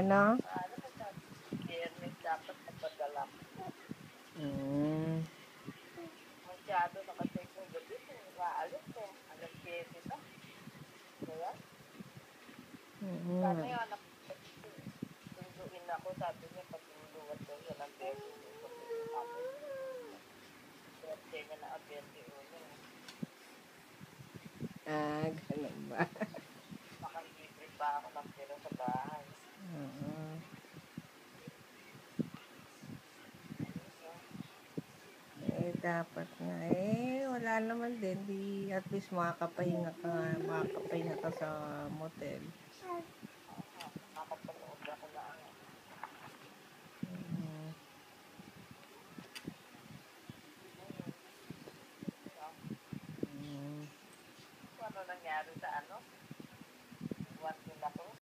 Ano? Ano ba sabi? Biyernes dapat nagpadala. Masyado nakacheck ng gabi. Maalis eh. Alas 7 na. Kaya? Sana yung anak ko. Sunduin ako. Sabi niya patulungan daw siya ng beses. Birthday niya na ang birthday ulo. Ganun ba? Makalibre pa ako ng pera sa bahay. Dapat nga wala naman din. Di at least makakapahinga ka sa motel. Makapanood ako na ano. Ano nangyari sa ano? Iwan din ako.